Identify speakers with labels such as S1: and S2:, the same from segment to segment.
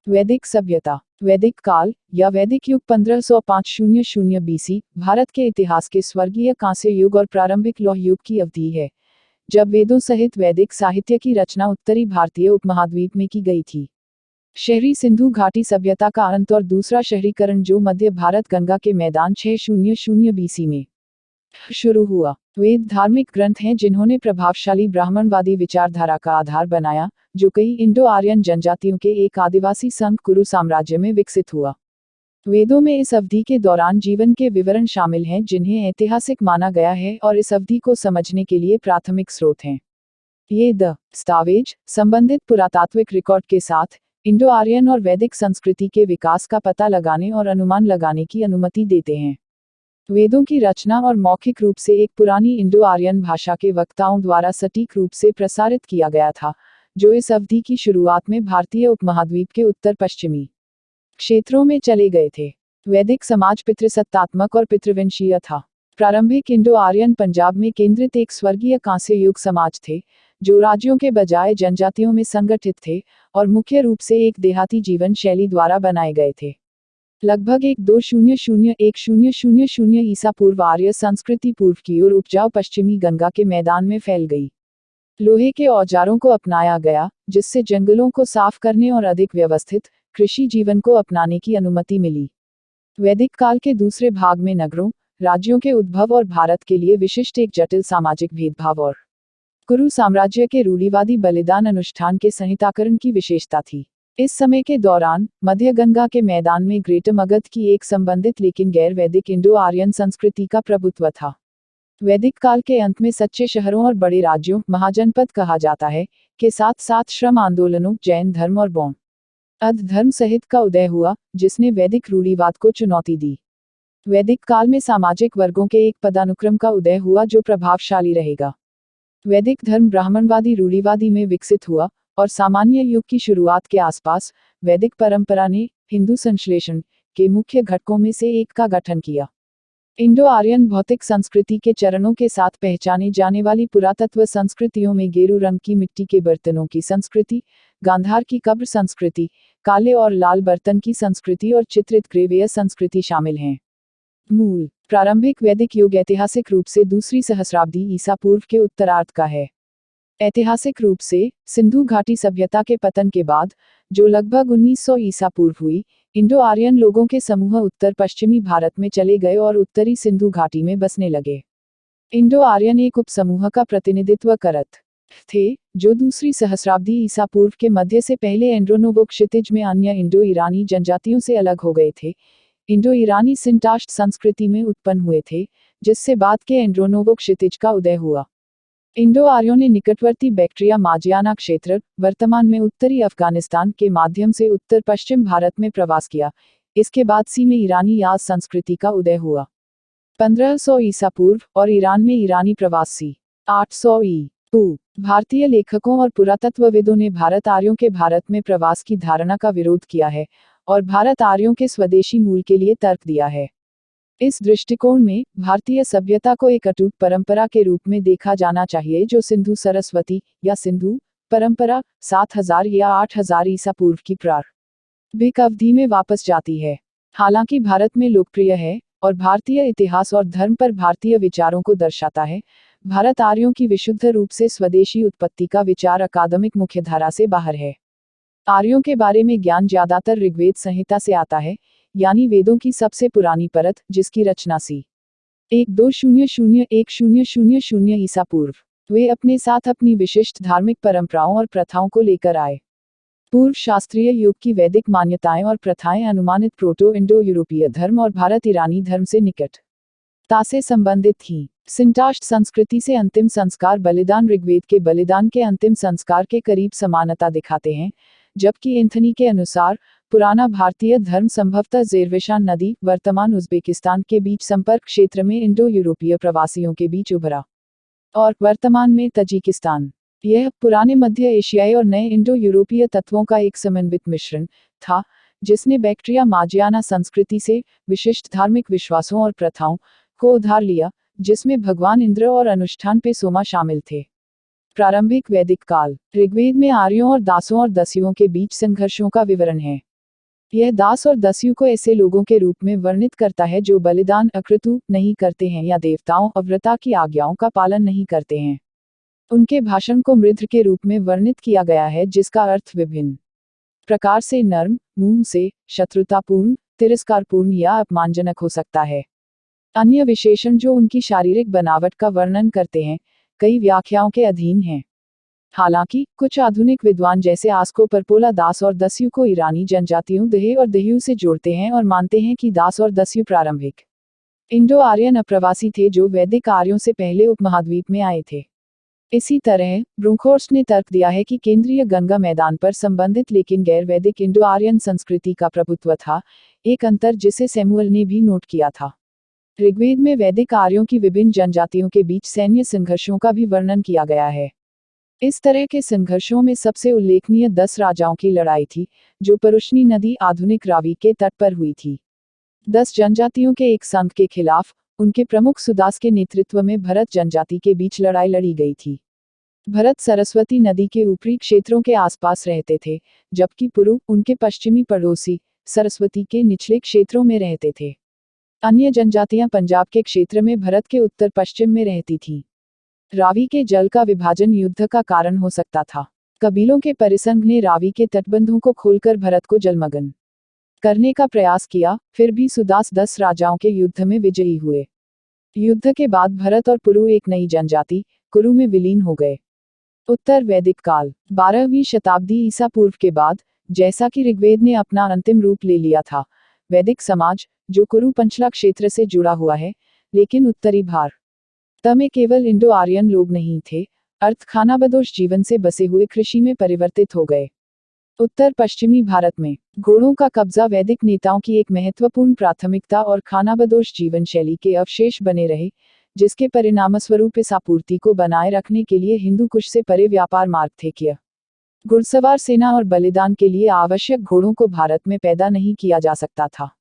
S1: वैदिक सभ्यता। वैदिक काल या वैदिक युग 1505 बीसी भारत के इतिहास के स्वर्गीय कांस्य युग और प्रारंभिक लौह युग की अवधि है, जब वेदों सहित वैदिक साहित्य की रचना उत्तरी भारतीय उपमहाद्वीप में की गई थी। शहरी सिंधु घाटी सभ्यता का अंत और दूसरा शहरीकरण जो मध्य भारत गंगा के मैदान 600 बीसी में शुरू हुआ। वेद धार्मिक ग्रंथ हैं जिन्होंने प्रभावशाली ब्राह्मणवादी विचारधारा का आधार बनाया, जो कई इंडो आर्यन जनजातियों के एक आदिवासी संघ कुरु साम्राज्य में विकसित हुआ। वेदों में इस अवधि के दौरान जीवन के विवरण शामिल हैं जिन्हें ऐतिहासिक माना गया है और इस अवधि को समझने के लिए प्राथमिक स्रोत हैं। ये दस्तावेज संबंधित पुरातात्विक रिकॉर्ड के साथ इंडो आर्यन और वैदिक संस्कृति के विकास का पता लगाने और अनुमान लगाने की अनुमति देते हैं। वेदों की रचना और मौखिक रूप से एक पुरानी इंडो आर्यन भाषा के वक्ताओं द्वारा सटीक रूप से प्रसारित किया गया था, जो इस अवधि की शुरुआत में भारतीय उपमहाद्वीप के उत्तर पश्चिमी क्षेत्रों में चले गए थे। वैदिक समाज पितृसत्तात्मक और पितृवंशीय था। प्रारंभिक इंडो आर्यन पंजाब में केंद्रित एक स्वर्गीय कांस्य युग समाज थे, जो राज्यों के बजाय जनजातियों में संगठित थे और मुख्य रूप से एक देहाती जीवन शैली द्वारा बनाए गए थे। लगभग 1200-1000 ईसा पूर्व आर्य संस्कृति पूर्व की ओर उपजाऊ पश्चिमी गंगा के मैदान में फैल गई। लोहे के औजारों को अपनाया गया, जिससे जंगलों को साफ करने और अधिक व्यवस्थित कृषि जीवन को अपनाने की अनुमति मिली। वैदिक काल के दूसरे भाग में नगरों, राज्यों के उद्भव और भारत के लिए विशिष्ट एक जटिल सामाजिक भेदभाव और कुरु साम्राज्य के रूढ़िवादी बलिदान अनुष्ठान के संहिताकरण की विशेषता थी। इस समय के दौरान मध्य गंगा के मैदान में ग्रेटर मगध की एक संबंधित लेकिन गैर वैदिक इंडो आर्यन संस्कृति का प्रभुत्व था। वैदिक काल के अंत में सच्चे शहरों और बड़े राज्यों, महाजनपद कहा जाता है, के साथ साथ श्रम आंदोलनों, जैन धर्म और बौद्ध धर्म सहित का उदय हुआ, जिसने वैदिक रूढ़िवाद को चुनौती दी। वैदिक काल में सामाजिक वर्गों के एक पदानुक्रम का उदय हुआ जो प्रभावशाली रहेगा। वैदिक धर्म ब्राह्मणवादी रूढ़िवादी में विकसित हुआ और सामान्य युग की शुरुआत के आसपास वैदिक परंपरा ने हिंदू संश्लेषण के मुख्य घटकों में से एक का गठन किया। इंडो आर्यन भौतिक संस्कृति के चरणों के साथ पहचाने जाने वाली पुरातत्व संस्कृतियों में गेरू रंग की मिट्टी के बर्तनों की संस्कृति, गांधार की कब्र संस्कृति, काले और लाल बर्तन की संस्कृति और चित्रित ग्रेवेय संस्कृति शामिल हैं। मूल प्रारंभिक वैदिक युग ऐतिहासिक रूप से दूसरी सहस्राब्दी ईसा पूर्व के उत्तरार्ध का है। ऐतिहासिक रूप से सिंधु घाटी सभ्यता के पतन के बाद, जो लगभग 1900 ईसा पूर्व हुई, इंडो आर्यन लोगों के समूह उत्तर पश्चिमी भारत में चले गए और उत्तरी सिंधु घाटी में बसने लगे। इंडो आर्यन एक उपसमूह का प्रतिनिधित्व करत थे, जो दूसरी सहस्राब्दी ईसा पूर्व के मध्य से पहले एंड्रोनोवो क्षितिज में अन्य इंडो ईरानी जनजातियों से अलग हो गए थे। इंडो ईरानी सिंटाष्ट संस्कृति में उत्पन्न हुए थे, जिससे बाद के एंड्रोनोवो क्षितिज का उदय हुआ। इंडो आर्यों ने निकटवर्ती बैक्ट्रिया माजियाना क्षेत्र, वर्तमान में उत्तरी अफगानिस्तान के माध्यम से उत्तर पश्चिम भारत में प्रवास किया। इसके बाद सी में ईरानी याज संस्कृति का उदय हुआ। 1500 ईसा पूर्व और ईरान में ईरानी प्रवासी 800 ई पू। भारतीय लेखकों और पुरातत्वविदों ने भारत आर्यों के भारत में प्रवास की धारणा का विरोध किया है और भारत आर्यों के स्वदेशी मूल के लिए तर्क दिया है। इस दृष्टिकोण में भारतीय सभ्यता को एक अटूट परंपरा के रूप में देखा जाना चाहिए जो सिंधु सरस्वती या सिंधु परंपरा 7000 या 8000 ईसा पूर्व की प्रारंभिक अवधि में वापस जाती है। हालांकि भारत में लोकप्रिय है और भारतीय इतिहास और धर्म पर भारतीय विचारों को दर्शाता है, भारत आर्यों की विशुद्ध रूप से स्वदेशी उत्पत्ति का विचार अकादमिक मुख्यधारा से बाहर है। आर्यों के बारे में ज्ञान ज्यादातर ऋग्वेद संहिता से आता है, यानी वेदों की सबसे पुरानी परत, जिसकी रचना सी 1200-1000 ईसा पूर्व। वे अपने साथ अपनी विशिष्ट धार्मिक परंपराओं और प्रथाओं को लेकर आए। पूर्व शास्त्रीय युग की वैदिक मान्यताएं और प्रथाएं अनुमानित प्रोटो इंडो यूरोपीय धर्म और भारत ईरानी धर्म से निकटता से संबंधित थीं। सिंटाष्ट संस्कृति से अंतिम संस्कार बलिदान ऋग्वेद के बलिदान के अंतिम संस्कार के करीब समानता दिखाते हैं, जबकि एंथनी के अनुसार पुराना भारतीय धर्म संभवतः ज़ेरवेशान नदी, वर्तमान उज़्बेकिस्तान के बीच संपर्क क्षेत्र में इंडो यूरोपीय प्रवासियों के बीच उभरा और वर्तमान में तजिकिस्तान। यह पुराने मध्य एशियाई और नए इंडो यूरोपीय तत्वों का एक समन्वित मिश्रण था, जिसने बैक्ट्रिया माजियाना संस्कृति से विशिष्ट धार्मिक विश्वासों और प्रथाओं को उधार लिया, जिसमें भगवान इंद्र और अनुष्ठान पे सोमा शामिल थे। प्रारंभिक वैदिक काल ऋग्वेद में आर्यों और दासों और दस्युओं के बीच संघर्षों का विवरण है। यह दास और दस्यु को ऐसे लोगों के रूप में वर्णित करता है जो बलिदान अक्रतु नहीं करते हैं या देवताओं अव्रता की आज्ञाओं का पालन नहीं करते हैं। उनके भाषण को मृद्र के रूप में वर्णित किया गया है जिसका अर्थ विभिन्न प्रकार से नर्म, मुंह से, शत्रुतापूर्ण, तिरस्कारपूर्ण या अपमानजनक हो सकता है। अन्य विशेषण जो उनकी शारीरिक बनावट का वर्णन करते हैं, कई व्याख्याओं के अधीन हैं। हालांकि कुछ आधुनिक विद्वान जैसे आस्को परपोला दास और दस्यु को ईरानी जनजातियों दहे और दह्यू से जोड़ते हैं और मानते हैं कि दास और दस्यु प्रारंभिक इंडो आर्यन अप्रवासी थे जो वैदिक आर्यों से पहले उपमहाद्वीप में आए थे। इसी तरह ब्रूंखोर्स्ट ने तर्क दिया है कि केंद्रीय गंगा मैदान पर संबंधित लेकिन गैर वैदिक इंडो आर्यन संस्कृति का प्रभुत्व था, एक अंतर जिसे सैमुअल ने भी नोट किया था। ऋग्वेद में वैदिक आर्यों की विभिन्न जनजातियों के बीच सैन्य संघर्षों का भी वर्णन किया गया है। इस तरह के संघर्षों में सबसे उल्लेखनीय 10 राजाओं की लड़ाई थी, जो परुष्णी नदी आधुनिक रावी के तट पर हुई थी। 10 जनजातियों के एक संघ के खिलाफ उनके प्रमुख सुदास के नेतृत्व में भरत जनजाति के बीच लड़ाई लड़ी गई थी। भरत सरस्वती नदी के ऊपरी क्षेत्रों के आसपास रहते थे, जबकि पुरु उनके पश्चिमी पड़ोसी सरस्वती के निचले क्षेत्रों में रहते थे। अन्य जनजातियां पंजाब के क्षेत्र में भरत के उत्तर पश्चिम में रहती थीं। रावी के जल का विभाजन युद्ध का कारण हो सकता था। कबीलों के परिसंघ ने रावी के तटबंधों को खोलकर भरत को जलमग्न करने का प्रयास किया, फिर भी सुदास 10 राजाओं के युद्ध में विजयी हुए। युद्ध के बाद भरत और पुरु एक नई जनजाति कुरु में विलीन हो गए। उत्तर वैदिक काल 12वीं शताब्दी ईसा पूर्व के बाद, जैसा कि ऋग्वेद ने अपना अंतिम रूप ले लिया था, वैदिक समाज, जो कुरु पंचला क्षेत्र से जुड़ा हुआ है, लेकिन उत्तरी भारत में केवल इंडो आर्यन लोग नहीं थे, अर्थ खानाबदोश जीवन से बसे हुए कृषि में परिवर्तित हो गए। उत्तर पश्चिमी भारत में घोड़ों का कब्जा वैदिक नेताओं की एक महत्वपूर्ण प्राथमिकता और खानाबदोश जीवन शैली के अवशेष बने रहे, जिसके परिणामस्वरूप इस आपूर्ति को बनाए रखने के लिए हिंदू कुश से परे व्यापार मार्ग थे किया। घुड़सवार सेना और बलिदान के लिए आवश्यक घोड़ों को भारत में पैदा नहीं किया जा सकता था।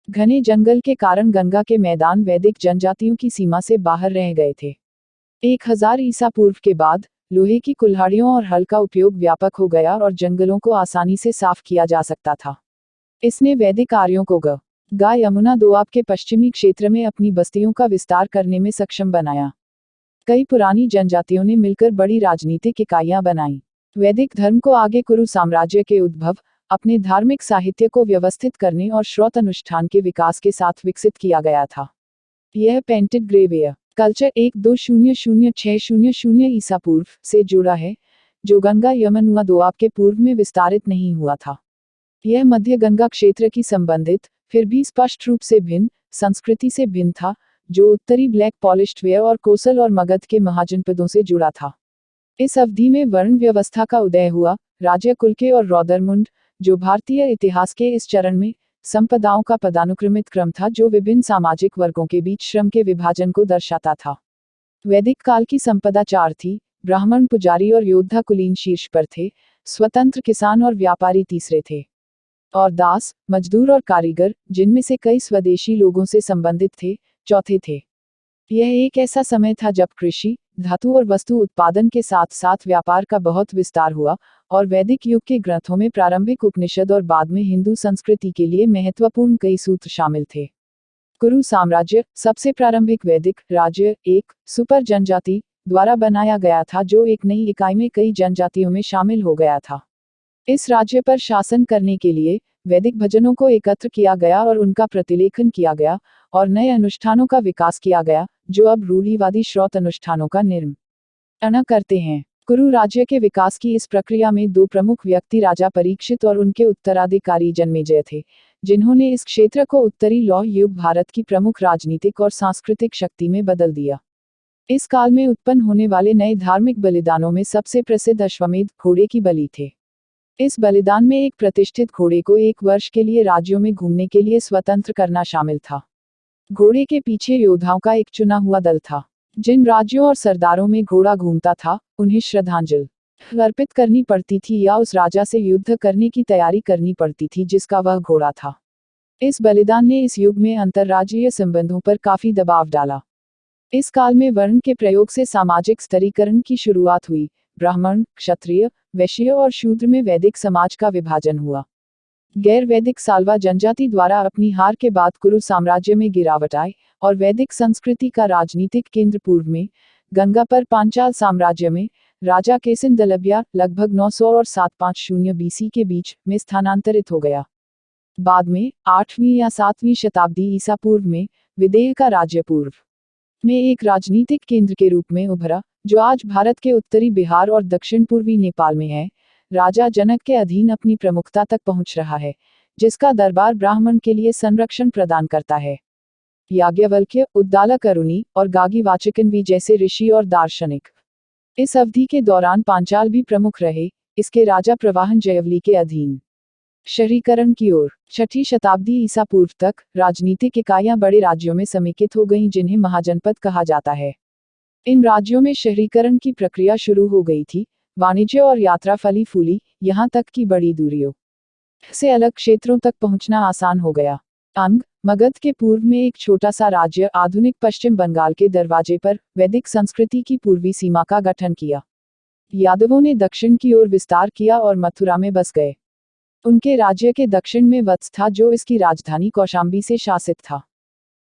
S1: घने जंगल के कारण गंगा के मैदान वैदिक जनजातियों की सीमा से बाहर रह गए थे। 1000 ईसा पूर्व के बाद लोहे की कुल्हाड़ियों और हल का उपयोग व्यापक हो गया और जंगलों को आसानी से साफ किया जा सकता था। इसने वैदिक आर्यों को गंगा यमुना दोआब के पश्चिमी क्षेत्र में अपनी बस्तियों का विस्तार करने में सक्षम बनाया। कई पुरानी जनजातियों ने मिलकर बड़ी राजनीतिक इकाइयां बनाईं। वैदिक धर्म को आगे कुरु साम्राज्य के उद्भव, अपने धार्मिक साहित्य को व्यवस्थित करने और श्रौत अनुष्ठान के विकास के साथ विकसित किया गया था। यह पेंटेड ग्रेवियर कल्चर 1200-600 ईसा पूर्व से जुड़ा है, जो गंगा यमुना दोआब के पूर्व में विस्तारित नहीं हुआ था। यह मध्य गंगा क्षेत्र की संबंधित, फिर भी स्पष्ट रूप से भिन्न, संस्कृति से भिन्न था, जो उत्तरी ब्लैक पॉलिश्ड वेयर और कोसल और मगध के महाजनपदों से जुड़ा था। इस अवधि में वर्ण व्यवस्था का उदय हुआ, राज्य कुल के और रौदरमुंड, जो भारतीय इतिहास के इस चरण में संपदाओं का पदानुक्रमित क्रम था जो विभिन्न सामाजिक वर्गों के बीच श्रम के विभाजन को दर्शाता था। वैदिक काल की संपदा 4 थी, ब्राह्मण, पुजारी और योद्धा कुलीन शीर्ष पर थे, स्वतंत्र किसान और व्यापारी तीसरे थे, और दास, मजदूर और कारीगर, जिनमें से कई स्वदेशी लोगों से संबंधित थे, चौथे थे। यह एक ऐसा समय था जब कृषि, धातु और वस्तु उत्पादन के साथ साथ व्यापार का बहुत विस्तार हुआ, और वैदिक युग के ग्रंथों में प्रारंभिक उपनिषद और बाद में हिंदू संस्कृति के लिए महत्वपूर्ण कई सूत्र शामिल थे। कुरु साम्राज्य, सबसे प्रारंभिक वैदिक राज्य, एक सुपर जनजाति द्वारा बनाया गया था जो एक नई इकाई में कई जनजातियों में शामिल हो गया था। इस राज्य पर शासन करने के लिए वैदिक भजनों को एकत्र किया गया और उनका प्रतिलेखन किया गया, और नए अनुष्ठानों का विकास किया गया, जो अब रूढ़िवादी श्रौत अनुष्ठानों का निर्माण करते हैं। कुरु राज्य के विकास की इस प्रक्रिया में 2 प्रमुख व्यक्ति राजा परीक्षित और उनके उत्तराधिकारी जन्मेजय थे, जिन्होंने इस क्षेत्र को उत्तरी लौह युग भारत की प्रमुख राजनीतिक और सांस्कृतिक शक्ति में बदल दिया। इस काल में उत्पन्न होने वाले नए धार्मिक बलिदानों में सबसे प्रसिद्ध अश्वमेध घोड़े की बलि थे। इस बलिदान में एक प्रतिष्ठित घोड़े को 1 वर्ष के लिए राज्यों में घूमने के लिए स्वतंत्र करना शामिल था। घोड़े के पीछे योद्धाओं का एक चुना हुआ दल था। जिन राज्यों और सरदारों में घोड़ा घूमता था, उन्हें श्रद्धांजलि अर्पित करनी पड़ती थी या उस राजा से युद्ध करने की तैयारी करनी पड़ती थी जिसका वह घोड़ा था। इस बलिदान ने इस युग में अंतर्राज्यीय संबंधों पर काफी दबाव डाला। इस काल में वर्ण के प्रयोग से सामाजिक स्तरीकरण की शुरुआत हुई। ब्राह्मण, क्षत्रिय, वैश्य और शूद्र में वैदिक समाज का विभाजन हुआ। गैर वैदिक साल्वा जनजाति द्वारा अपनी हार के बाद कुरु साम्राज्य में गिरावट आई और वैदिक संस्कृति का राजनीतिक केंद्र पूर्व में गंगा पर पांचाल साम्राज्य में राजा केसिन दलबिया लगभग 900 और 750 बीसी के बीच में स्थानांतरित हो गया। बाद में 8वीं या 7वीं शताब्दी ईसा पूर्व में विदेह का राज्य पूर्व में एक राजनीतिक केंद्र के रूप में उभरा, जो आज भारत के उत्तरी बिहार और दक्षिण पूर्वी नेपाल में है। राजा जनक के अधीन अपनी प्रमुखता तक पहुंच रहा है, जिसका दरबार ब्राह्मण के लिए संरक्षण प्रदान करता है। याज्ञवल्क्य, उद्दालक अरुणी और गागी वाचकनवी जैसे ऋषि और दार्शनिक इस अवधि के दौरान पांचाल भी प्रमुख रहे, इसके राजा प्रवाहन जयवली के अधीन। शहरीकरण की ओर 6ठी शताब्दी ईसा पूर्व तक राजनीतिक इकाइयां बड़े राज्यों में समेकित हो गईं, जिन्हें महाजनपद कहा जाता है। इन राज्यों में शहरीकरण की प्रक्रिया शुरू हो गई थी। वाणिज्य और यात्रा फली फूली, यहाँ तक कि बड़ी दूरियों से अलग क्षेत्रों तक पहुंचना आसान हो गया। अंग मगध के पूर्व में एक छोटा सा राज्य आधुनिक पश्चिम बंगाल के दरवाजे पर वैदिक संस्कृति की पूर्वी सीमा का गठन किया। यादवों ने दक्षिण की ओर विस्तार किया और मथुरा में बस गए। उनके राज्य के दक्षिण में वत्स था, जो इसकी राजधानी कौशाम्बी से शासित था।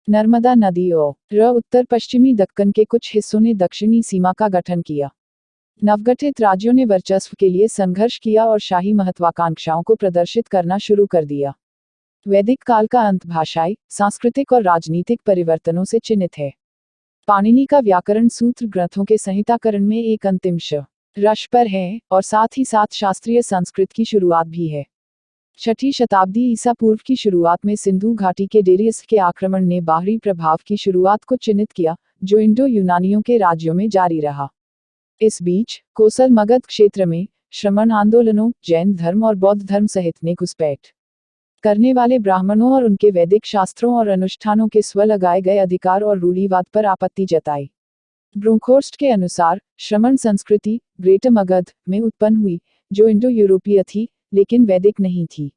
S1: नर्मदा नदी और उत्तर पश्चिमी दक्कन के कुछ हिस्सों ने दक्षिणी सीमा का गठन किया। नवगठित राज्यों ने वर्चस्व के लिए संघर्ष किया और शाही महत्वाकांक्षाओं को प्रदर्शित करना शुरू कर दिया। वैदिक काल का अंत भाषाई, सांस्कृतिक और राजनीतिक परिवर्तनों से चिन्हित है। पाणिनि का व्याकरण सूत्र ग्रंथों के संहिताकरण में एक अंतिम रश पर है और साथ ही साथ शास्त्रीय संस्कृत की शुरुआत भी है। 6ठी शताब्दी ईसा पूर्व की शुरुआत में सिंधु घाटी के डेरियस के आक्रमण ने बाहरी प्रभाव की शुरुआत को चिन्हित किया, जो इंडो यूनानियों के राज्यों में जारी रहा। इस बीच कोसल मगध क्षेत्र में श्रमण आंदोलनों, जैन धर्म और बौद्ध धर्म सहित ने घुसपैठ करने वाले ब्राह्मणों और उनके वैदिक शास्त्रों और अनुष्ठानों के स्व लगाए गए अधिकार और रूढ़िवाद पर आपत्ति जताई। ब्रोंखोर्स्ट के अनुसार श्रमण संस्कृति ग्रेटर मगध में उत्पन्न हुई, जो इंडो यूरोपीय थी लेकिन वैदिक नहीं थी।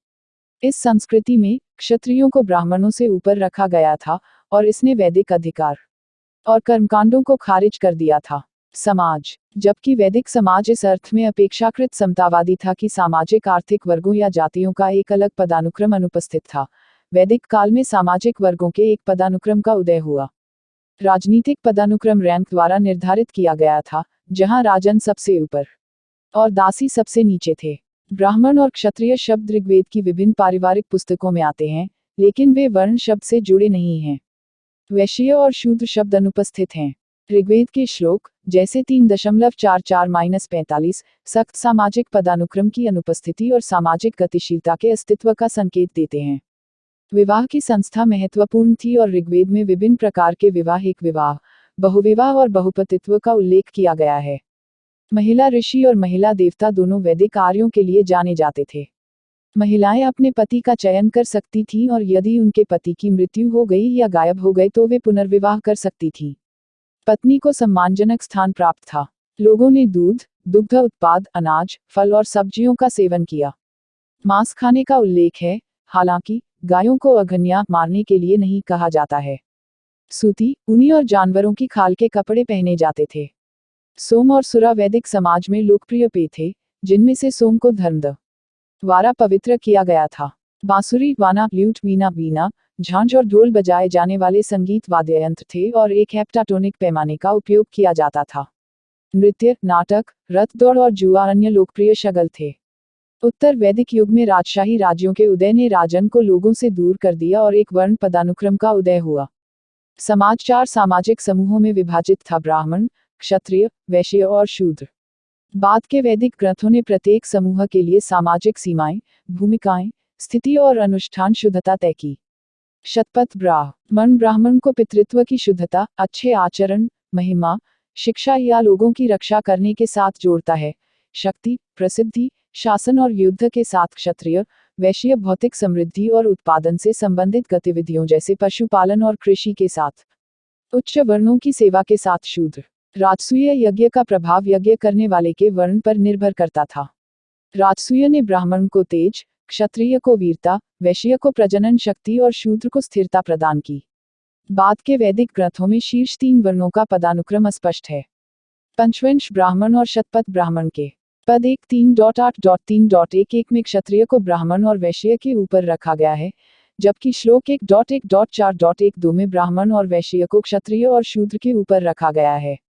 S1: इस संस्कृति में क्षत्रियों को ब्राह्मणों से ऊपर रखा गया था और इसने वैदिक अधिकार और कर्मकांडों को खारिज कर दिया था। समाज जबकि वैदिक समाज इस अर्थ में अपेक्षाकृत समतावादी था कि सामाजिक आर्थिक वर्गों या जातियों का एक अलग पदानुक्रम अनुपस्थित था, वैदिक काल में सामाजिक वर्गों के एक पदानुक्रम का उदय हुआ। राजनीतिक पदानुक्रम रैंक द्वारा निर्धारित किया गया था, जहां राजन सबसे ऊपर और दासी सबसे नीचे थे। ब्राह्मण और क्षत्रिय शब्द ऋग्वेद की विभिन्न पारिवारिक पुस्तकों में आते हैं, लेकिन वे वर्ण शब्द से जुड़े नहीं हैं। वैश्य और शूद्र शब्द अनुपस्थित हैं। ऋग्वेद के श्लोक जैसे 3.44-45 सख्त सामाजिक पदानुक्रम की अनुपस्थिति और सामाजिक गतिशीलता के अस्तित्व का संकेत देते हैं। विवाह की संस्था महत्वपूर्ण थी और ऋग्वेद में विभिन्न प्रकार के विवाह, एक विवाह, बहुविवाह और बहुपतित्व का उल्लेख किया गया है। महिला ऋषि और महिला देवता दोनों वैदिक कार्यों के लिए जाने जाते थे। महिलाएं अपने पति का चयन कर सकती थीं और यदि उनके पति की मृत्यु हो गई या गायब हो गए तो वे पुनर्विवाह कर सकती थीं। पत्नी को सम्मानजनक स्थान प्राप्त था। लोगों ने दूध, दुग्ध उत्पाद, अनाज, फल और सब्जियों का सेवन किया। मांस खाने का उल्लेख है, हालांकि गायों को अघन्या मारने के लिए नहीं कहा जाता है। सूती, ऊनी और जानवरों की खाल के कपड़े पहने जाते थे। सोम और सुरा वैदिक समाज में लोकप्रिय पेय थे, जिनमें से सोम को धर्म द्वारा पवित्र किया गया था। बांसुरी, वाना, ल्यूट, वीणा, झांझ और ढोल बजाए जाने वाले संगीत वाद्य यंत्र थे और एक हेप्टाटोनिक पैमाने का उपयोग किया जाता था। नृत्य, नाटक, रथ दौड़ और जुआ अन्य लोकप्रिय शगल थे। उत्तर वैदिक युग में राजशाही राज्यों के उदय ने राजन को लोगों से दूर कर दिया और एक वर्ण पदानुक्रम का उदय हुआ। समाज 4 सामाजिक समूहों में विभाजित था: ब्राह्मण, क्षत्रिय, वैश्य और शूद्र। बाद के वैदिक ग्रंथों ने प्रत्येक समूह के लिए सामाजिक सीमाएं, भूमिकाएं, स्थिति और अनुष्ठान शुद्धता तय की। शतपथ ब्राह्मण ब्राह्मण को पितृत्व की शुद्धता, अच्छे आचरण, महिमा, शिक्षा या लोगों की रक्षा करने के साथ जोड़ता है। शक्ति, प्रसिद्धि, शासन और युद्ध के साथ क्षत्रिय, वैश्य भौतिक समृद्धि और उत्पादन से संबंधित गतिविधियों जैसे पशुपालन और कृषि के साथ, उच्च वर्णों की सेवा के साथ शूद्र। राजसूय यज्ञ का प्रभाव यज्ञ करने वाले के वर्ण पर निर्भर करता था। राजसूय ने ब्राह्मण को तेज, क्षत्रिय को वीरता, वैश्य को प्रजनन शक्ति और शूद्र को स्थिरता प्रदान की। बाद के वैदिक ग्रंथों में शीर्ष 3 वर्णों का पदानुक्रम अस्पष्ट है। पंचवंश ब्राह्मण और शतपथ ब्राह्मण के पद 1:3.8.3.11 में क्षत्रिय को ब्राह्मण और वैश्य के ऊपर रखा गया है, जबकि श्लोक 1.1.4.12 में ब्राह्मण और वैश्य को क्षत्रिय और शूद्र के ऊपर रखा गया है।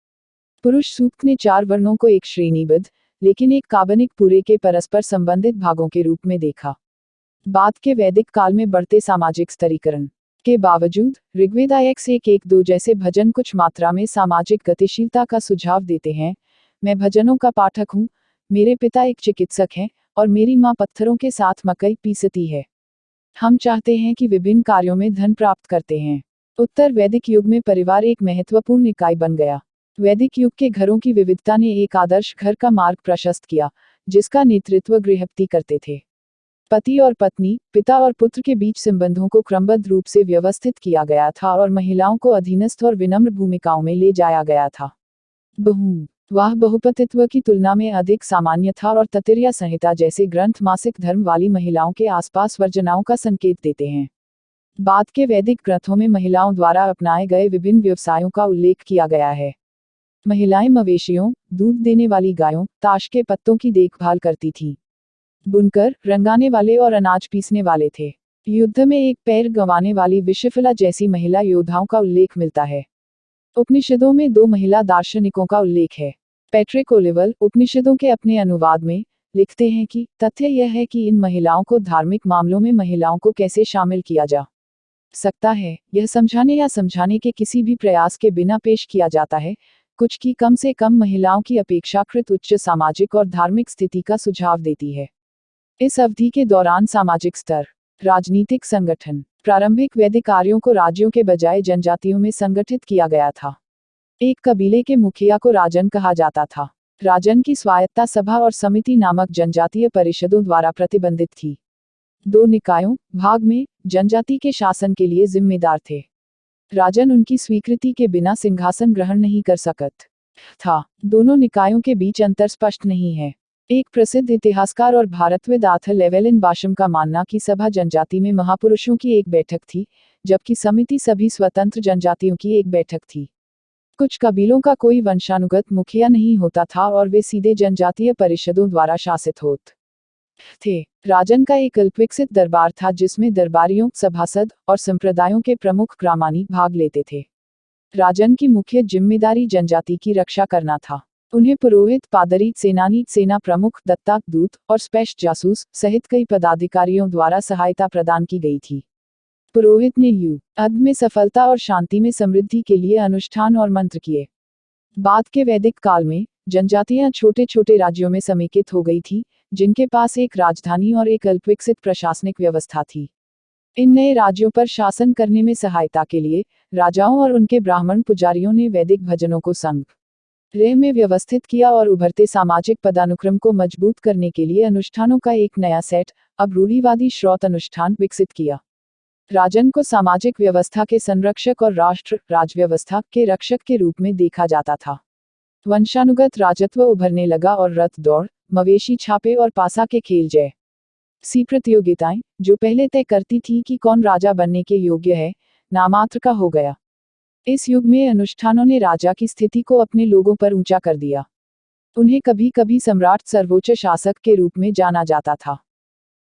S1: पुरुष सूक्त ने 4 वर्णों को एक श्रेणीबद्ध, लेकिन एक काल्पनिक पूरे के परस्पर संबंधित भागों के रूप में देखा। बाद के वैदिक काल में बढ़ते सामाजिक स्तरीकरण के बावजूद ऋग्वेद X 1:1-2 जैसे भजन कुछ मात्रा में सामाजिक गतिशीलता का सुझाव देते हैं। मैं भजनों का पाठक हूँ, मेरे पिता एक चिकित्सक हैं और मेरी माँ पत्थरों के साथ मकई पीसती है। हम चाहते हैं कि विभिन्न कार्यों में धन प्राप्त करते हैं। उत्तर वैदिक युग में परिवार एक महत्वपूर्ण इकाई बन गया। वैदिक युग के घरों की विविधता ने एक आदर्श घर का मार्ग प्रशस्त किया, जिसका नेतृत्व गृहपति करते थे। पति और पत्नी, पिता और पुत्र के बीच संबंधों को क्रमबद्ध रूप से व्यवस्थित किया गया था और महिलाओं को अधीनस्थ और विनम्र भूमिकाओं में ले जाया गया था। वह बहुपतित्व की तुलना में अधिक सामान्य था और तैत्तिरीय संहिता जैसे ग्रंथ मासिक धर्म वाली महिलाओं के आसपास वर्जनाओं का संकेत देते हैं। बाद के वैदिक ग्रंथों में महिलाओं द्वारा अपनाए गए विभिन्न व्यवसायों का उल्लेख किया गया है। महिलाएं मवेशियों, दूध देने वाली गायों, ताश के पत्तों की देखभाल करती थीं। बुनकर, रंगाने वाले और अनाज पीसने वाले थे। युद्ध में एक पैर गंवाने वाली विशफला जैसी महिला योद्धाओं का उल्लेख मिलता है। उपनिषदों में 2 महिला दार्शनिकों का उल्लेख है। पैट्रिक ओलिवल उपनिषदों के अपने अनुवाद में लिखते हैं कि तथ्य यह है कि इन महिलाओं को धार्मिक मामलों में महिलाओं को कैसे शामिल किया जा सकता है, यह समझाने या समझाने के किसी भी प्रयास के बिना पेश किया जाता है, कुछ की कम से कम महिलाओं की अपेक्षाकृत उच्च सामाजिक और धार्मिक स्थिति का सुझाव देती है। इस अवधि के दौरान सामाजिक स्तर, राजनीतिक संगठन, प्रारंभिक वैदिक आर्यों को राज्यों के बजाय जनजातियों में संगठित किया गया था। एक कबीले के मुखिया को राजन कहा जाता था। राजन की स्वायत्ता सभा और समिति नामक जनजातीय परिषदों द्वारा प्रतिबंधित थी। 2 निकायों भाग में जनजाति के शासन के लिए जिम्मेदार थे। राजन उनकी स्वीकृति के बिना सिंहासन ग्रहण नहीं कर सकत था। दोनों निकायों के बीच अंतर स्पष्ट नहीं है। एक प्रसिद्ध इतिहासकार और भारतविद आर्थर लेवेलिन बाशम का मानना कि सभा जनजाति में महापुरुषों की एक बैठक थी, जबकि समिति सभी स्वतंत्र जनजातियों की एक बैठक थी। कुछ कबीलों का कोई वंशानुगत मुखिया नहीं होता था और वे सीधे जनजातीय परिषदों द्वारा शासित होते थे। राजन का एक अल्पविकसित दरबार था जिसमें दरबारियों, सभासद और संप्रदायों के प्रमुख ग्रामानी भाग लेते थे। राजन की मुख्य जिम्मेदारी जनजाति की रक्षा करना था। उन्हें पुरोहित, पादरी, सेनानी, सेना प्रमुख, दत्ता, दूत और स्पेशल जासूस सहित कई पदाधिकारियों द्वारा सहायता प्रदान की गई थी। पुरोहित ने युद्ध में सफलता और शांति में समृद्धि के लिए अनुष्ठान और मंत्र किए। बाद के वैदिक काल में जनजातियां छोटे छोटे राज्यों में समेकित हो गई थी, जिनके पास एक राजधानी और एक अल्पविकसित प्रशासनिक व्यवस्था थी। इन नए राज्यों पर शासन करने में सहायता के लिए राजाओं और उनके ब्राह्मण पुजारियों ने वैदिक भजनों को संग्रह में व्यवस्थित किया और उभरते सामाजिक पदानुक्रम को मजबूत करने के लिए अनुष्ठानों का एक नया सेट, अब रूढ़िवादी श्रौत अनुष्ठान, विकसित किया। राजन को सामाजिक व्यवस्था के संरक्षक और राजव्यवस्था के रक्षक के रूप में देखा जाता था। वंशानुगत राजत्व उभरने लगा और रथ दौड़, मवेशी छापे और पासा के खेल जैसी प्रतियोगिताएं, जो पहले तय करती थी कि कौन राजा बनने के योग्य है, नामात्र का हो गया। इस युग में अनुष्ठानों ने राजा की स्थिति को अपने लोगों पर ऊंचा कर दिया। उन्हें कभी कभी सम्राट, सर्वोच्च शासक के रूप में जाना जाता था।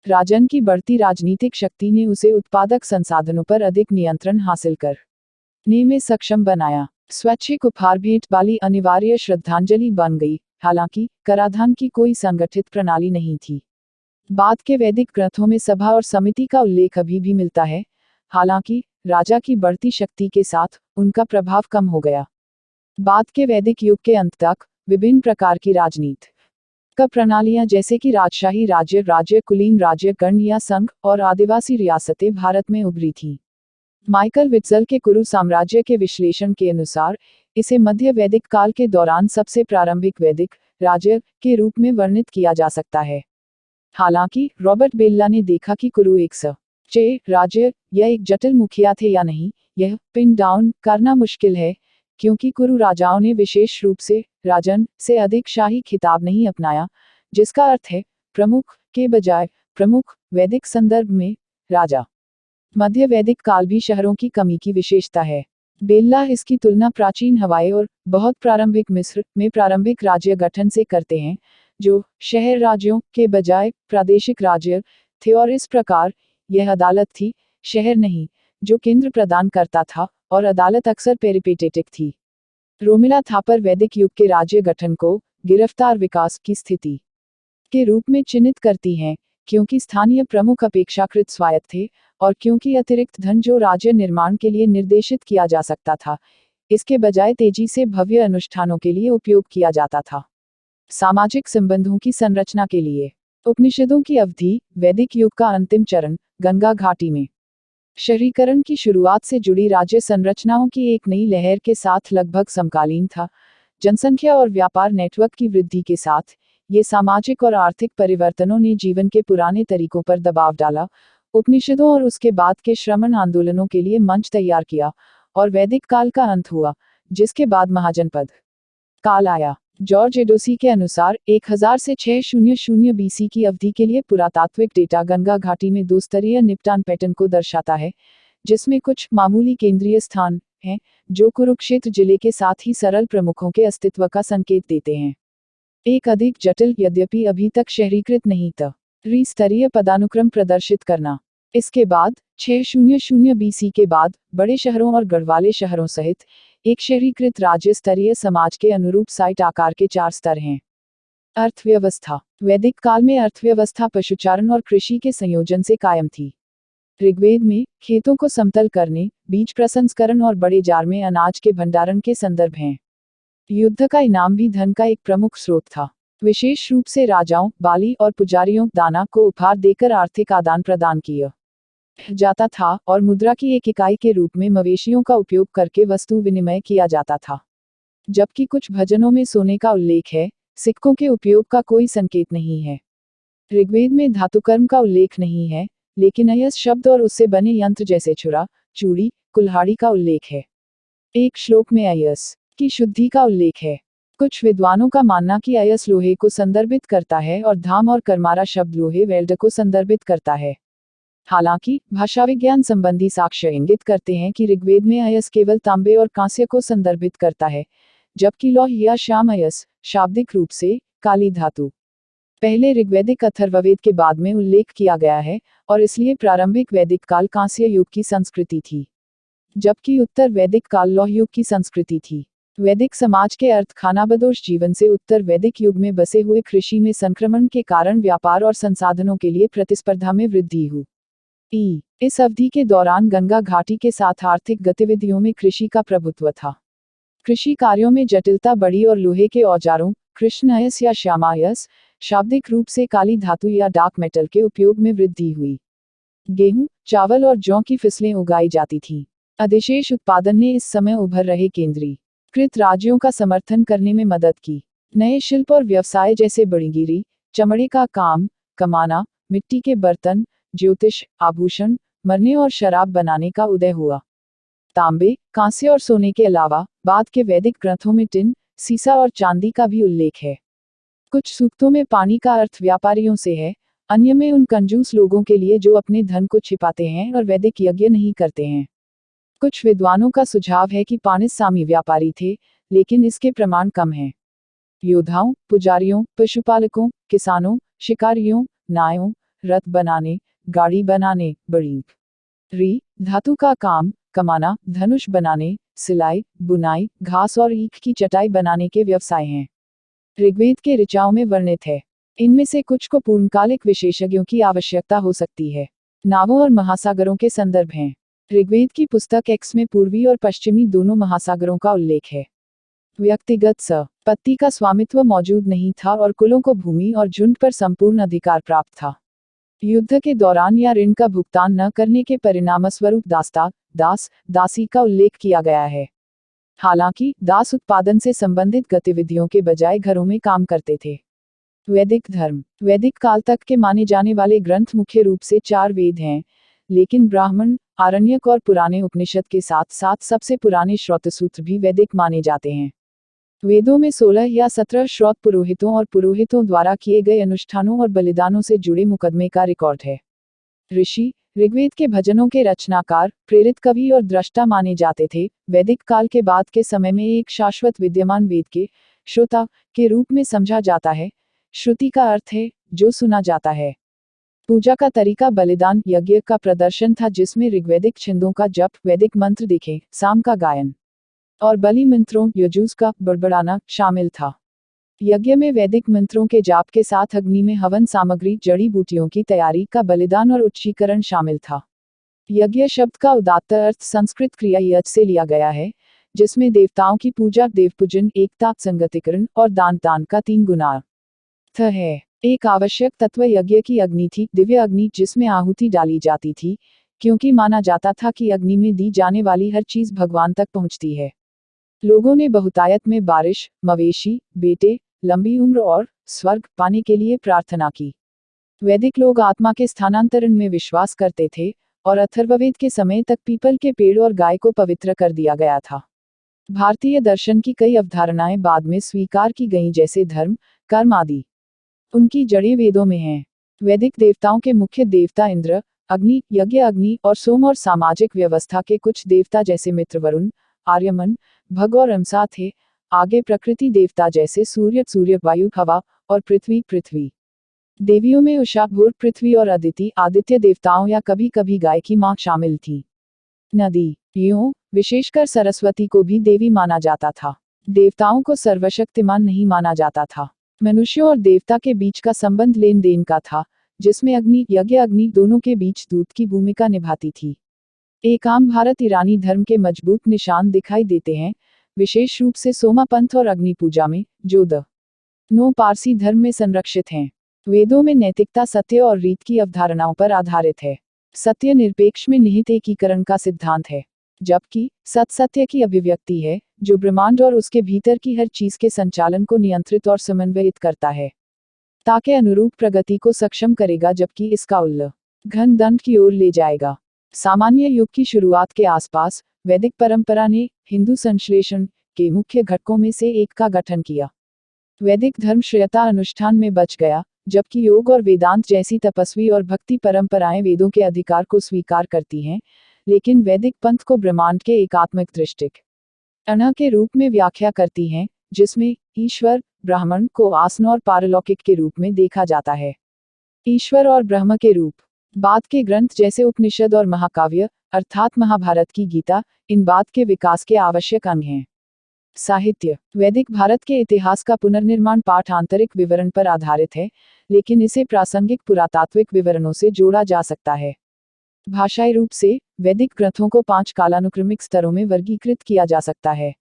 S1: राजन की बढ़ती राजनीतिक शक्ति ने उसे उत्पादक संसाधनों पर अधिक नियंत्रण हासिल करने में सक्षम बनाया। स्वैच्छिक उपहार भेंट वाली अनिवार्य श्रद्धांजलि बन गई, हालांकि कराधान की कोई संगठित प्रणाली नहीं थी। बाद के वैदिक ग्रंथों में सभा और समिति का उल्लेख अभी भी मिलता है, हालांकि राजा की बढ़ती शक्ति के साथ उनका प्रभाव कम हो गया। बाद के वैदिक युग के अंत तक विभिन्न प्रकार की राजनीतिक प्रणालियां जैसे कि राजशाही राज्य, राज्य, कुलीन राज्य, गण या संघ और आदिवासी रियासतें भारत में उभरी थीं। माइकल विट्जल के कुरु साम्राज्य के विश्लेषण के अनुसार इसे मध्य वैदिक काल के दौरान सबसे प्रारंभिक वैदिक राज्य के रूप में वर्णित किया जा सकता है। हालांकि रॉबर्ट बेल्ला ने देखा कि कुरु एक सच्चे राज्य या एक जटिल मुखिया थे या नहीं, यह पिन डाउन करना मुश्किल है, क्योंकि कुरु राजाओं ने विशेष रूप से राजन से अधिक शाही खिताब नहीं अपनाया, जिसका अर्थ है प्रमुख के बजाय प्रमुख। वैदिक संदर्भ में राजा मध्य वैदिक काल भी शहरों की कमी की विशेषता है। बेल्ला इसकी तुलना प्राचीन हवाई और बहुत प्रारंभिक मिस्र में प्रारंभिक राज्य गठन से करते हैं, जो शहर राज्यों के बजाय प्रादेशिक राज्य थे, और इस प्रकार यह अदालत थी, शहर नहीं, जो केंद्र प्रदान करता था, और अदालत अक्सर पेरिपेटेटिक थी। रोमिला थापर वैदिक युग के राज्य गठन को गिरफ्तार विकास की स्थिति के रूप में चिन्हित करती हैं, क्योंकि स्थानीय प्रमुख अपेक्षाकृत स्वायत्त थे, और क्योंकि अतिरिक्त धन जो राज्य निर्माण के लिए निर्देशित किया जा सकता था, इसके बजाय तेजी से भव्य अनुष्ठानों के लिए उपयोग किया जाता था। सामाजिक संबंधों की संरचना के लिए उपनिषदों की अवधि, वैदिक युग का अंतिम चरण, गंगा घाटी में शहरीकरण की शुरुआत से जुड़ी राज्य संरचनाओं की एक नई लहर के साथ लगभग समकालीन था। जनसंख्या और व्यापार नेटवर्क की वृद्धि के साथ ये सामाजिक और आर्थिक परिवर्तनों ने जीवन के पुराने तरीकों पर दबाव डाला, उपनिषदों और उसके बाद के श्रमण आंदोलनों के लिए मंच तैयार किया, और वैदिक काल का अंत हुआ, जिसके बाद महाजनपद काल आया। जॉर्ज एडोसी के अनुसार 1000 से 600 बीसी की अवधि के लिए पुरातात्विक डेटा गंगा घाटी में दो स्तरीय निपटान पैटर्न को दर्शाता है, जिसमें कुछ मामूली केंद्रीय स्थान हैं, जो कुरुक्षेत्र जिले के साथ ही सरल प्रमुखों के अस्तित्व का संकेत देते हैं। एक अधिक जटिल, यद्यपि अभी तक शहरीकृत नहीं था, त्रिस्तरीय पदानुक्रम प्रदर्शित करना। इसके बाद 600 बीसी के बाद बड़े शहरों और गढ़वाले शहरों सहित एक शहरीकृत राज्य स्तरीय समाज के अनुरूप साइट आकार के 4 स्तर हैं। अर्थव्यवस्था। वैदिक काल में अर्थव्यवस्था पशुचारण और कृषि के संयोजन से कायम थी। ऋग्वेद में खेतों को समतल करने, बीज प्रसंस्करण और बड़े जार में अनाज के भंडारण के संदर्भ हैं। युद्ध का इनाम भी धन का एक प्रमुख स्रोत था। विशेष रूप से राजाओं, बाली और पुजारियों दाना को उपहार देकर आर्थिक आदान प्रदान किया जाता था, और मुद्रा की एक इकाई के रूप में मवेशियों का उपयोग करके वस्तु विनिमय किया जाता था। जबकि कुछ भजनों में सोने का उल्लेख है, सिक्कों के उपयोग का कोई संकेत नहीं है। ऋग्वेद में धातुकर्म का उल्लेख नहीं है, लेकिन अयस शब्द और उससे बने यंत्र जैसे छुरा, चूड़ी, कुल्हाड़ी का उल्लेख है। एक श्लोक में अयस की शुद्धि का उल्लेख है। कुछ विद्वानों का मानना कि अयस लोहे को संदर्भित करता है और धाम और कर्मारा शब्द लोहे वेल्ड को संदर्भित करता है। हालांकि भाषा विज्ञान संबंधी साक्ष्य इंगित करते हैं कि ऋग्वेद में अयस केवल तांबे और कांस्य को संदर्भित करता है, जबकि लौह या श्याम अयस शाब्दिक रूप से काली धातु पहले ऋग्वैदिक अथर्ववेद के बाद में उल्लेख किया गया है, और इसलिए प्रारंभिक वैदिक काल कांस्य युग की संस्कृति थी, जबकि उत्तर वैदिक काल लौह युग की संस्कृति थी। वैदिक समाज के अर्थ खानाबदोश जीवन से उत्तर वैदिक युग में बसे हुए कृषि में संक्रमण के कारण व्यापार और संसाधनों के लिए प्रतिस्पर्धा में वृद्धि हुई। इस अवधि के दौरान गंगा घाटी के साथ आर्थिक गतिविधियों में कृषि का प्रभुत्व था। कृषि कार्यों में जटिलता बढ़ी और लोहे के औजारों, कृष्णायस या श्यामायस, शाब्दिक रूप से काली धातु या डार्क मेटल के उपयोग में वृद्धि हुई। गेहूं, चावल और जौ की फसलें उगाई जाती थीं। अधिशेष उत्पादन ने इस समय उभर रहे केंद्रीकृत राज्यों का समर्थन करने में मदद की। नए शिल्प और व्यवसाय जैसे बड़ीगिरी, चमड़े का काम, कमाना, मिट्टी के बर्तन, ज्योतिष, आभूषण, मरने और शराब बनाने का उदय हुआ। तांबे, कांस्य और सोने के अलावा बाद के वैदिक ग्रंथों में टिन, सीसा और चांदी का भी उल्लेख है। कुछ सूक्तों में पानी का अर्थ व्यापारियों से है, अन्य में उन कंजूस लोगों के लिए जो अपने धन को छिपाते हैं और वैदिक यज्ञ नहीं करते हैं। कुछ विद्वानों का सुझाव है कि पाणिस सामी व्यापारी थे, लेकिन इसके प्रमाण कम हैं। योद्धाओं, पुजारियों, पशुपालकों, किसानों, शिकारियों, नायों, रथ बनाने, गाड़ी बनाने, बड़ी धातु का काम, कमाना, धनुष बनाने, सिलाई, बुनाई, घास और ईख की चटाई बनाने के व्यवसाय हैं। ऋग्वेद के ऋचाओं में वर्णित है। इनमें से कुछ को पूर्णकालिक विशेषज्ञों की आवश्यकता हो सकती है। नावों और महासागरों के संदर्भ हैं। ऋग्वेद की पुस्तक एक्स में पूर्वी और पश्चिमी दोनों महासागरों का उल्लेख है। व्यक्तिगत संपत्ति का स्वामित्व मौजूद नहीं था और कुलों को भूमि और झुंड पर संपूर्ण अधिकार प्राप्त था। युद्ध के दौरान या ऋण का भुगतान न करने के परिणामस्वरूप दास, दासी का उल्लेख किया गया है। हालांकि दास उत्पादन से संबंधित गतिविधियों के बजाय घरों में काम करते थे। वैदिक धर्म। वैदिक काल तक के माने जाने वाले ग्रंथ मुख्य रूप से 4 वेद हैं, लेकिन ब्राह्मण, आरण्यक और पुराने उपनिषद के साथ साथ सबसे पुराने श्रौतसूत्र भी वैदिक माने जाते हैं। वेदों में 16 या 17 श्रौत पुरोहितों और पुरोहितों द्वारा किए गए अनुष्ठानों और बलिदानों से जुड़े मुकदमे का रिकॉर्ड है। ऋषि ऋग्वेद के भजनों के रचनाकार, प्रेरित कवि और द्रष्टा माने जाते थे। वैदिक काल के बाद के समय में एक शाश्वत विद्यमान वेद के श्रोता के रूप में समझा जाता है। श्रुति का अर्थ है जो सुना जाता है। पूजा का तरीका बलिदान यज्ञ का प्रदर्शन था, जिसमें ऋग्वैदिक छंदों का जप, वैदिक मंत्र देखें, साम का गायन और बलि मंत्रों यजुज का बड़बड़ाना शामिल था। यज्ञ में वैदिक मंत्रों के जाप के साथ अग्नि में हवन सामग्री, जड़ी बूटियों की तैयारी का बलिदान और उच्चीकरण शामिल था। यज्ञ शब्द का उदात्त अर्थ संस्कृत क्रिया यज्ञ से लिया गया है, जिसमें देवताओं की पूजा, देवपूजन, एकता, संगतिकरण और दान का 3 गुना अर्थ है। एक आवश्यक तत्व यज्ञ की अग्नि थी, दिव्य अग्नि जिसमें आहुति डाली जाती थी, क्योंकि माना जाता था कि अग्नि में दी जाने वाली हर चीज भगवान तक पहुंचती है। लोगों ने बहुतायत में बारिश, मवेशी, बेटे, लंबी उम्र और स्वर्ग पाने के लिए प्रार्थना की। वैदिक लोग आत्मा के स्थानांतरण में विश्वास करते थे और अथर्ववेद के समय तक पीपल के पेड़ और गाय को पवित्र कर दिया गया था। भारतीय दर्शन की कई अवधारणाएं बाद में स्वीकार की गईं, जैसे धर्म, कर्म आदि। उनकी जड़ें वेदों में हैं। वैदिक देवताओं के मुख्य देवता इंद्र, अग्नि, यज्ञ अग्नि और सोम और सामाजिक व्यवस्था के कुछ देवता जैसे मित्र वरुण, आर्यमन, भग और अमसा थे। आगे प्रकृति देवता जैसे सूर्य, वायु, हवा और पृथ्वी। देवियों में उषा, भोर, पृथ्वी और अदिति, आदित्य देवताओं या कभी कभी गाय की मां शामिल थी। नदी, यूं विशेषकर सरस्वती को भी देवी माना जाता था। देवताओं को सर्वशक्तिमान नहीं माना जाता था। मनुष्यों और देवता के बीच का संबंध लेन देन का था, जिसमें अग्नि, यज्ञ अग्नि दोनों के बीच दूत की भूमिका निभाती थी। एक आम भारत ईरानी धर्म के मजबूत निशान दिखाई देते हैं, विशेष रूप से सोमा पंथ और अग्नि पूजा में, जो नो पारसी धर्म में संरक्षित हैं। वेदों में नैतिकता सत्य और रीत की अवधारणाओं पर आधारित है। सत्य निरपेक्ष में निहित एकीकरण का सिद्धांत है, जबकि सत्य की अभिव्यक्ति है, जो ब्रह्मांड और उसके भीतर की हर चीज के संचालन को नियंत्रित और समन्वयित करता है, ताकि अनुरूप प्रगति को सक्षम करेगा, जबकि इसका उल्लंघन दंड की ओर ले जाएगा। सामान्य युग की शुरुआत के आसपास वैदिक परंपरा ने हिंदू संश्लेषण के मुख्य घटकों में से एक का गठन किया। वैदिक धर्म श्रेयता अनुष्ठान में बच गया, जबकि योग और वेदांत जैसी तपस्वी और भक्ति परंपराएं वेदों के अधिकार को स्वीकार करती हैं, लेकिन वैदिक पंथ को ब्रह्मांड के एकात्मक दृष्टिकोण के रूप में व्याख्या करती हैं, जिसमें ईश्वर, ब्राह्मण को आसन और पारलौकिक के रूप में देखा जाता है। ईश्वर और ब्रह्म के रूप बाद के ग्रंथ जैसे उपनिषद और महाकाव्य, अर्थात महाभारत की गीता, इन बाद के विकास के आवश्यक अंग हैं। साहित्य, वैदिक भारत के इतिहास का पुनर्निर्माण पाठ आंतरिक विवरण पर आधारित है, लेकिन इसे प्रासंगिक पुरातात्विक विवरणों से जोड़ा जा सकता है। भाषाई रूप से वैदिक ग्रंथों को 5 कालानुक्रमिक स्तरों में वर्गीकृत किया जा सकता है।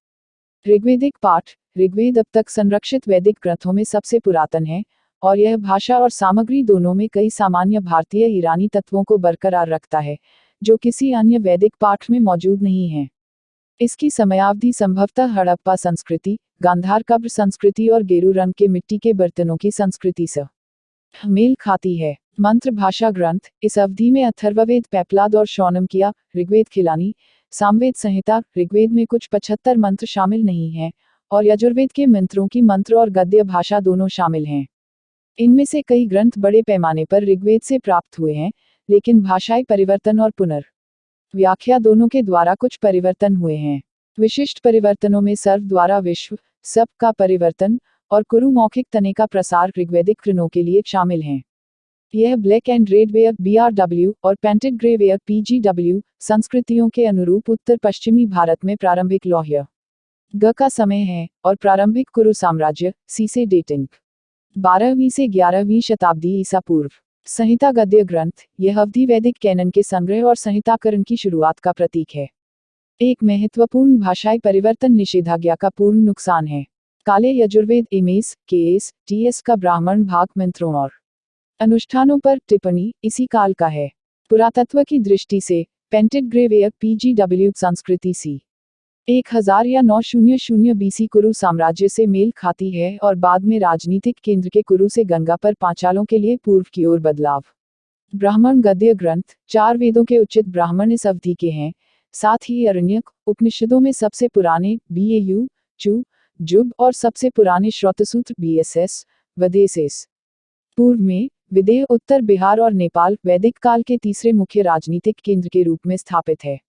S1: ऋग्वेदिक पाठ, ऋग्वेद अब तक संरक्षित वैदिक ग्रंथों में सबसे पुरातन है, और यह भाषा और सामग्री दोनों में कई सामान्य भारतीय ईरानी तत्वों को बरकरार रखता है, जो किसी अन्य वैदिक पाठ में मौजूद नहीं है। इसकी समयावधि संभवतः हड़प्पा संस्कृति, गांधार कब्र संस्कृति और गेरू रंग के मिट्टी के बर्तनों की संस्कृति से मेल खाती है। मंत्र भाषा ग्रंथ, इस अवधि में अथर्ववेद, पेपलाद और शौनमकिया, ऋग्वेद खिलानी, सामवेद संहिता, ऋग्वेद में कुछ 75 मंत्र शामिल नहीं हैं, और यजुर्वेद के मंत्रों की मंत्र और गद्य भाषा दोनों शामिल हैं। इनमें से कई ग्रंथ बड़े पैमाने पर ऋग्वेद से प्राप्त हुए हैं, लेकिन भाषाई परिवर्तन और व्याख्या दोनों के द्वारा कुछ परिवर्तन हुए हैं। विशिष्ट परिवर्तनों में सर्व द्वारा विश्व, सब का परिवर्तन और कुरु मौखिक तने का प्रसार ऋग्वैदिक कृणों के लिए शामिल हैं। यह black and red ware BRW और पेंटेड ग्रे वेयर PGW संस्कृतियों के अनुरूप उत्तर पश्चिमी भारत में प्रारंभिक लौह्य ग का समय है, और प्रारंभिक कुरु साम्राज्य C से डेटिंग 12वीं से 11वीं शताब्दी ईसा पूर्व। संहिता गद्य ग्रंथ, यह अवधि वैदिक कैनन के संग्रह और संहिताकरण की शुरुआत का प्रतीक है। एक महत्वपूर्ण भाषाई परिवर्तन निषेधाज्ञा का पूर्ण नुकसान है। काले यजुर्वेद एमएस, केएस, टीएस का ब्राह्मण भाग मंत्रों और अनुष्ठानों पर टिप्पणी इसी काल का है। पुरातत्व की दृष्टि से पेंटेड ग्रे वेयर PGW संस्कृति C 1000 या 900 BC कुरु साम्राज्य से मेल खाती है और बाद में राजनीतिक केंद्र के कुरु से गंगा पर पांचालों के लिए पूर्व की ओर बदलाव। ब्राह्मण गद्य ग्रंथ, 4 वेदों के उचित ब्राह्मण इस अवधि के हैं, साथ ही अरण्यक, उपनिषदों में सबसे पुराने BAU, चु, जुब और सबसे पुराने श्रौतसूत्र BSS, वदेसेस। पूर्व में विदेह उत्तर बिहार और नेपाल वैदिक काल के तीसरे मुख्य राजनीतिक केंद्र के रूप में स्थापित है।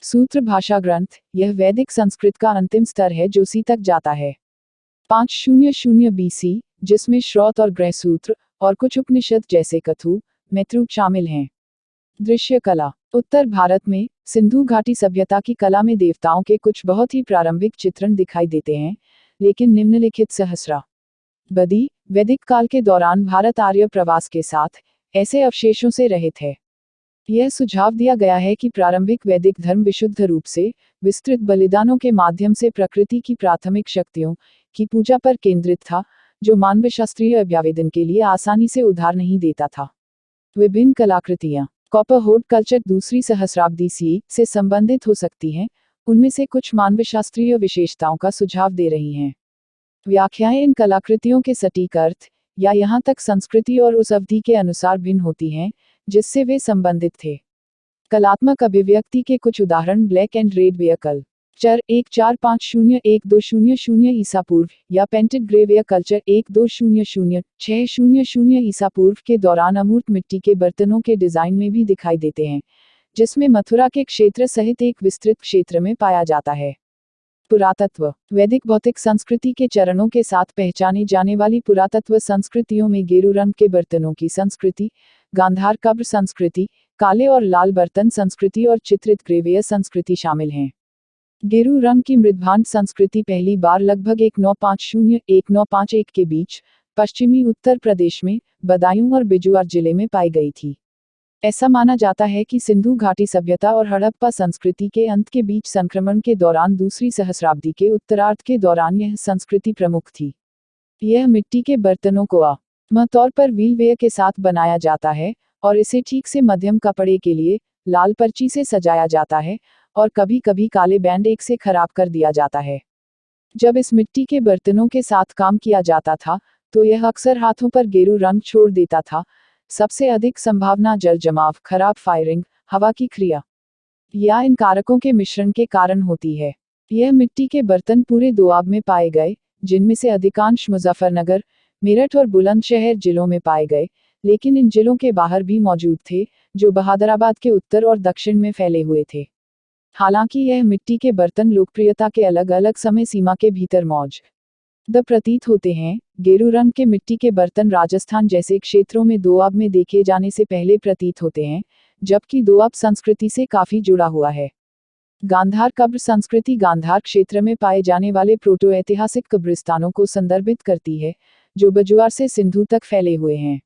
S1: सूत्र भाषा ग्रंथ, यह वैदिक संस्कृत का अंतिम स्तर है जो C तक जाता है। 500 BC जिसमें श्रौत और गृहसूत्र और कुछ उपनिषद जैसे कथु मैत्रूप शामिल हैं। दृश्य कला। उत्तर भारत में सिंधु घाटी सभ्यता की कला में देवताओं के कुछ बहुत ही प्रारंभिक चित्रण दिखाई देते हैं, लेकिन निम्नलिखित सहस्राब्दी वैदिक काल के दौरान भारत आर्य प्रवास के साथ ऐसे अवशेषों से रहित है। यह सुझाव दिया गया है कि प्रारंभिक वैदिक धर्म विशुद्ध रूप से विस्तृत बलिदानों के माध्यम से प्रकृति की प्राथमिक शक्तियों की पूजा पर केंद्रित था, जो मानवशास्त्रीय अभ्यावेदन के लिए आसानी से उधार नहीं देता था। विभिन्न कलाकृतियाँ। कॉपरहोड कल्चर दूसरी सहस्राब्दी सी से संबंधित हो सकती हैं, उनमें से कुछ मानवशास्त्रीय विशेषताओं का सुझाव दे रही हैं। व्याख्याएं इन कलाकृतियों के सटीक अर्थ या यहाँ तक संस्कृति और उस अवधि के अनुसार भिन्न होती हैं जिससे वे संबंधित थे। कलात्मक अभिव्यक्ति के कुछ उदाहरण black and red ware culture 1450-1200 ईसा पूर्व या पेंटेड ग्रे वेयर कल्चर 1200-600 ईसा पूर्व के दौरान अमूर्त मिट्टी के बर्तनों के डिजाइन में भी दिखाई देते हैं, जिसमें मथुरा के क्षेत्र सहित एक विस्तृत क्षेत्र में पाया जाता है। पुरातत्व। वैदिक भौतिक संस्कृति के चरणों के साथ पहचानी जाने वाली पुरातत्व संस्कृतियों में गेरू रंग के बर्तनों की संस्कृति, गांधार कब्र संस्कृति, काले और लाल बर्तन संस्कृति और चित्रित ग्रेवेयर संस्कृति शामिल हैं। गेरू रंग की मृदभांड संस्कृति पहली बार लगभग 1950-1951 के बीच पश्चिमी उत्तर प्रदेश में बदायूं और बिजुआर जिले में पाई गई थी। ऐसा माना जाता है कि सिंधु घाटी सभ्यता और हड़प्पा संस्कृति के अंत के बीच संक्रमण के दौरान दूसरी सहस्राब्दी के उत्तरार्ध के दौरान यह संस्कृति प्रमुख थी। यह मिट्टी के बर्तनों को आम तौर पर व्हीलवेयर के साथ बनाया जाता है और इसे ठीक से मध्यम कपड़े के लिए लाल पर्ची से सजाया जाता है और कभी कभी काले बैंड एक से खराब कर दिया जाता है। जब इस मिट्टी के बर्तनों के साथ काम किया जाता था तो यह अक्सर हाथों पर गेरू रंग छोड़ देता था। सबसे अधिक संभावना जल जमाव, खराब फायरिंग, हवा की क्रिया या इन कारकों के मिश्रण के कारण होती है। यह मिट्टी के बर्तन पूरे दोआब में पाए गए, जिनमें से अधिकांश मुजफ्फरनगर, मेरठ और बुलंदशहर जिलों में पाए गए, लेकिन इन जिलों के बाहर भी मौजूद थे, जो बहादुराबाद के उत्तर और दक्षिण में फैले हुए थे। हालांकि यह मिट्टी के बर्तन लोकप्रियता के अलग अलग समय सीमा के भीतर मौजूद प्रतीत होते हैं। गेरू रंग के मिट्टी के बर्तन राजस्थान जैसे क्षेत्रों में दोआब में देखे जाने से पहले प्रतीत होते हैं, जबकि दोआब संस्कृति से काफी जुड़ा हुआ है। गांधार कब्र संस्कृति गांधार क्षेत्र में पाए जाने वाले प्रोटो ऐतिहासिक कब्रिस्तानों को संदर्भित करती है, जो बजुआर से सिंधु तक फैले हुए हैं।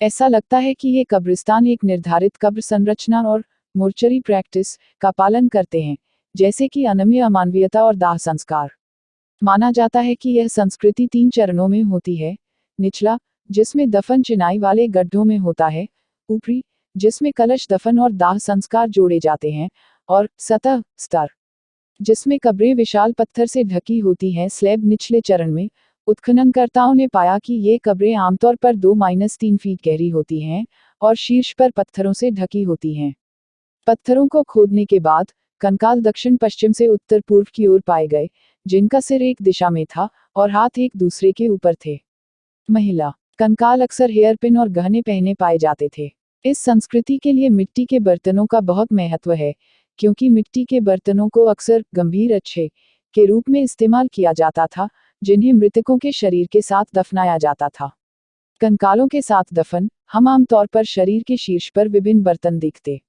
S1: ऐसा लगता है कि ये कब्रिस्तान एक निर्धारित कब्र संरचना और मोर्चरी प्रैक्टिस का पालन करते हैं, जैसे कि अनम्य अमानवीयता और दाह संस्कार। माना जाता है कि यह संस्कृति 3 चरणों में होती है। निचला, जिसमें दफन चिनाई वाले गड्ढों में होता है, ऊपरी, जिसमें कलश दफन और दाह संस्कार जोड़े जाते हैं, और सतह स्तर, जिसमें कब्रें विशाल पत्थर से ढकी होती हैं। स्लैब निचले चरण में उत्खननकर्ताओं ने पाया कि ये कब्रें आमतौर पर 2-3 फीट गहरी होती हैं और शीर्ष पर पत्थरों से ढकी होती हैं। पत्थरों को खोदने के बाद कंकाल दक्षिण पश्चिम से उत्तर पूर्व की ओर पाए गए, जिनका सिर एक दिशा में था और हाथ एक दूसरे के ऊपर थे। महिला कंकाल अक्सर हेयरपिन और गहने पहने पाए जाते थे। इस संस्कृति के लिए मिट्टी के बर्तनों का बहुत महत्व है, क्योंकि मिट्टी के बर्तनों को अक्सर गंभीर अच्छे के रूप में इस्तेमाल किया जाता था, जिन्हें मृतकों के शरीर के साथ दफनाया जाता था। कंकालों के साथ दफन, हम आमतौर पर शरीर के शीर्ष पर विभिन्न बर्तन देखते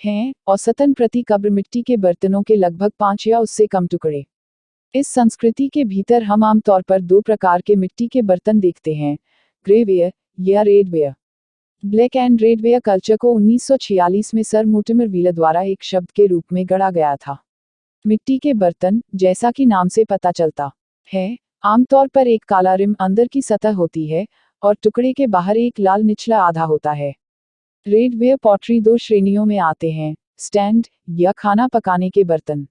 S1: हैं। औसतन प्रति कब्र मिट्टी के बर्तनों के लगभग 5 या उससे कम टुकड़े। इस संस्कृति के भीतर हम आमतौर पर 2 प्रकार के मिट्टी के बर्तन देखते हैं, ग्रेवेयर या redware. Black and redware culture को 1946 में सर मोर्टिमर व्हीलर द्वारा एक शब्द के रूप में गढ़ा गया था। मिट्टी के बर्तन, जैसा कि नाम से पता चलता है, आमतौर पर एक काला रिम अंदर की सतह होती है और टुकड़े के बाहर एक लाल निचला आधा होता है। रेडवेयर पॉटरी 2 श्रेणियों में आते हैं, स्टैंड या खाना पकाने के बर्तन।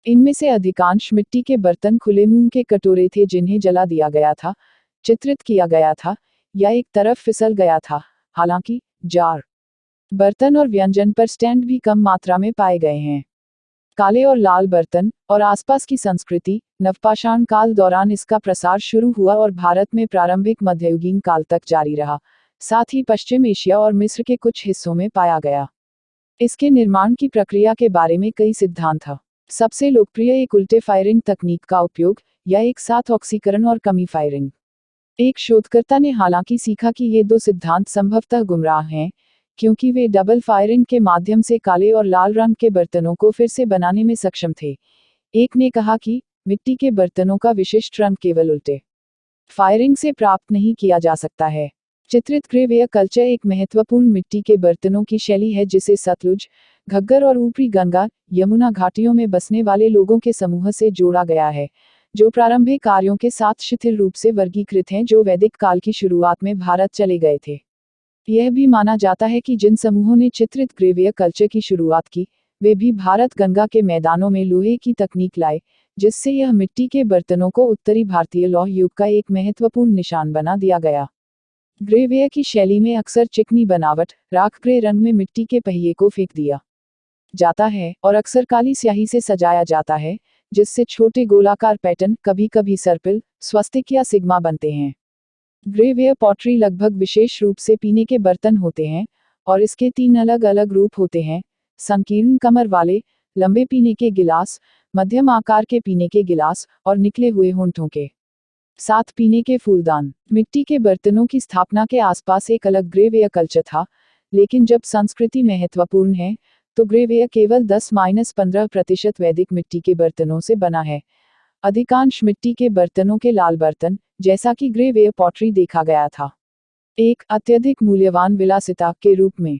S1: इनमें से अधिकांश मिट्टी के बर्तन खुले मुंह के कटोरे थे जिन्हें जला दिया गया था, चित्रित किया गया था या एक तरफ फिसल गया था। हालांकि जार बर्तन और व्यंजन पर स्टैंड भी कम मात्रा में पाए गए हैं। काले और लाल बर्तन और आसपास की संस्कृति, नवपाषाण काल दौरान इसका प्रसार शुरू हुआ और भारत में प्रारंभिक मध्ययुगीन काल तक जारी रहा, साथ ही पश्चिम एशिया और मिस्र के कुछ हिस्सों में पाया गया। इसके निर्माण की प्रक्रिया के बारे में कई सिद्धांत हैं। सबसे लोकप्रिय एक उल्टे फायरिंग तकनीक का उपयोग या एक साथ ऑक्सीकरण और कमी फायरिंग एक शोधकर्ता ने हालांकि सीखा कि ये दो सिद्धांत संभवतः गुमराह हैं, क्योंकि वे डबल फायरिंग के माध्यम से काले और लाल रंग के बर्तनों को फिर से बनाने में सक्षम थे। एक ने कहा कि मिट्टी के बर्तनों का विशिष्ट रंग केवल उल्टे फायरिंग से प्राप्त नहीं किया जा सकता है। चित्रित ग्रेवेयर कल्चर एक महत्वपूर्ण मिट्टी के बर्तनों की शैली है जिसे सतलुज, घग्गर और ऊपरी गंगा यमुना घाटियों में बसने वाले लोगों के समूह से जोड़ा गया है, जो प्रारंभिक कार्यों के साथ शिथिल रूप से वर्गीकृत हैं जो वैदिक काल की शुरुआत में भारत चले गए थे। यह भी माना जाता है कि जिन समूहों ने चित्रित ग्रेवेयर कल्चर की शुरुआत की, वे भी भारत गंगा के मैदानों में लोहे की तकनीक लाए, जिससे यह मिट्टी के बर्तनों को उत्तरी भारतीय लौह युग का एक महत्वपूर्ण निशान बना दिया गया। ग्रेवेयर की शैली में अक्सर चिकनी बनावट, राख ग्रे रंग में मिट्टी के पहिए को फेंक दिया जाता है और अक्सर काली स्याही से सजाया जाता है, जिससे छोटे गोलाकार पैटर्न, कभी कभी सर्पिल, स्वस्तिक या सिग्मा बनते हैं। ग्रेवेयर पॉटरी लगभग विशेष रूप से पीने के बर्तन होते हैं और इसके 3 अलग अलग रूप होते हैं: संकीर्ण कमर वाले, लंबे पीने के गिलास, मध्यम आकार के पीने के गिलास और निकले हुए होंठों के साथ पीने के फूलदान। मिट्टी के बर्तनों की स्थापना के आसपास एक अलग ग्रेवेयर कल्चर था, लेकिन जब संस्कृति महत्वपूर्ण है, तो ग्रेवेयर केवल 10-15% वैदिक मिट्टी के बर्तनों से बना है। अधिकांश मिट्टी के बर्तनों के लाल बर्तन, जैसा कि ग्रेवेयर पॉटरी देखा गया था, एक अत्यधिक मूल्यवान विलासिता के रूप में